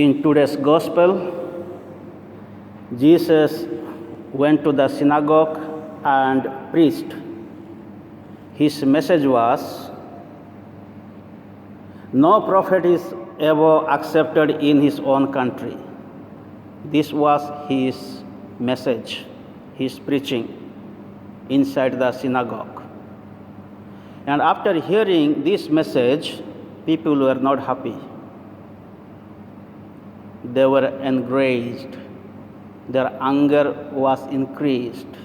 In today's gospel, Jesus went to the synagogue and preached. His message was, "No prophet is ever accepted in his own country." This was his message, his preaching inside the synagogue. And after hearing this message, people were not happy. They were enraged. Their anger was increased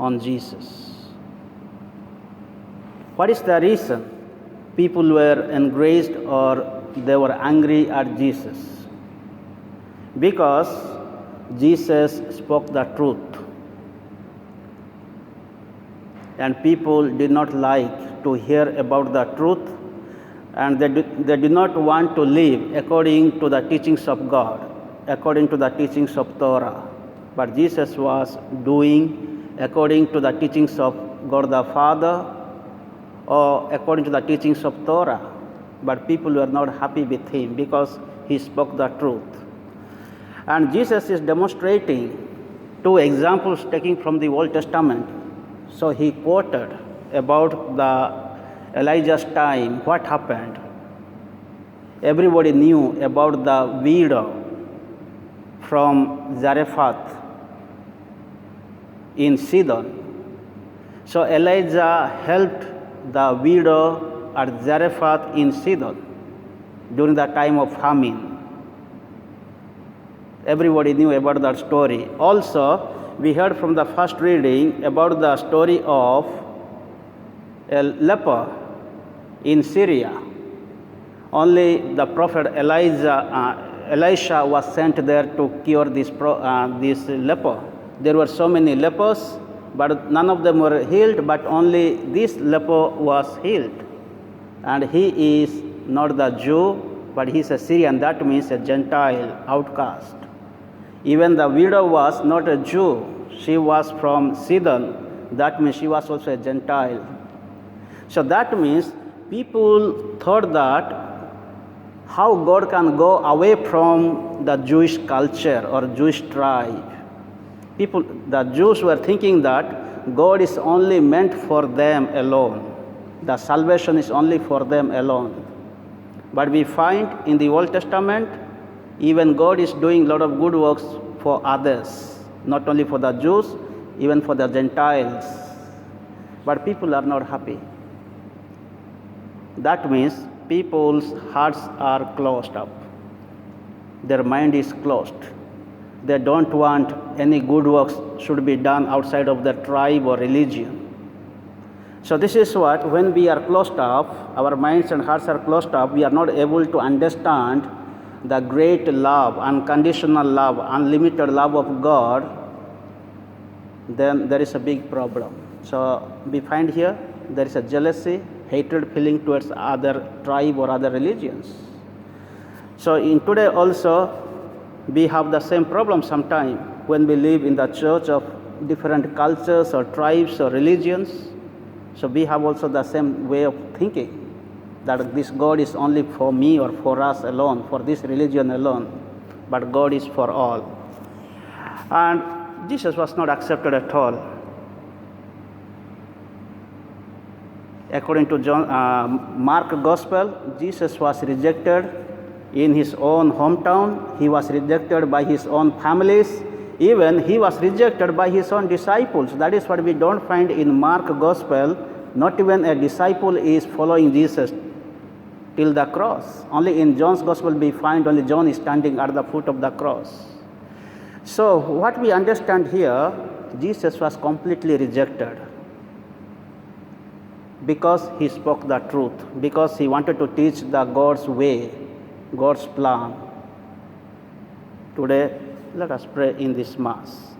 on Jesus. What is the reason people were enraged or they were angry at Jesus? Because Jesus spoke the truth. And people did not like to hear about the truth, and they did not want to live according to the teachings of God, according to the teachings of Torah. But Jesus was doing according to the teachings of God the Father or according to the teachings of Torah. But people were not happy with him because he spoke the truth. And Jesus is demonstrating two examples taken from the Old Testament. So he quoted about the Elijah's time, what happened. Everybody knew about the widow from Zarephath in Sidon. So Elijah helped the widow at Zarephath in Sidon during the time of famine. Everybody knew about that story. Also, we heard from the first reading about the story of a leper in Syria. Only the prophet Elisha was sent there to cure this leper. There were so many lepers, but none of them were healed, but only this leper was healed. And he is not the Jew, but he is a Syrian. That means a Gentile outcast. Even the widow was not a Jew. She was from Sidon. That means she was also a Gentile. So that means people thought that how God can go away from the Jewish culture or Jewish tribe. The Jews were thinking that God is only meant for them alone. The salvation is only for them alone. But we find in the Old Testament, even God is doing a lot of good works for others, not only for the Jews, even for the Gentiles. But people are not happy. That means people's hearts are closed up. Their mind is closed. They don't want any good works should be done outside of their tribe or religion. So this is what, when we are closed up, our minds and hearts are closed up, we are not able to understand the great love, unconditional love, unlimited love of God, then there is a big problem. So we find here there is a jealousy, hatred feeling towards other tribe or other religions. So in today also, we have the same problem sometimes when we live in the church of different cultures or tribes or religions. So we have also the same way of thinking, that this God is only for me or for us alone, for this religion alone, but God is for all. And Jesus was not accepted at all. According to Mark Gospel, Jesus was rejected in his own hometown. He was rejected by his own families. Even he was rejected by his own disciples. That is what we don't find in Mark Gospel. Not even a disciple is following Jesus till the cross. Only in John's Gospel we find only John is standing at the foot of the cross. So what we understand here, Jesus was completely rejected because he spoke the truth, because he wanted to teach the God's way, God's plan. Today, let us pray in this Mass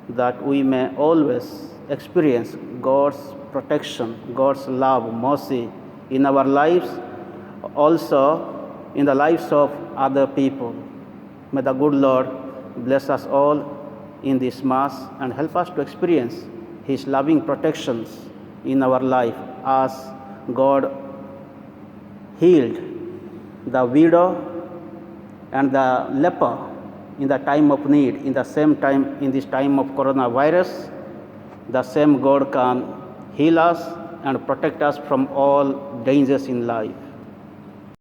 that we may always experience God's protection, God's love, mercy in our lives, also in the lives of other people. May the good Lord bless us all in this Mass and help us to experience His loving protections in our life as God healed the widow and the leper in the time of need, in the same time, in this time of coronavirus, the same God can heal us and protect us from all dangers in life.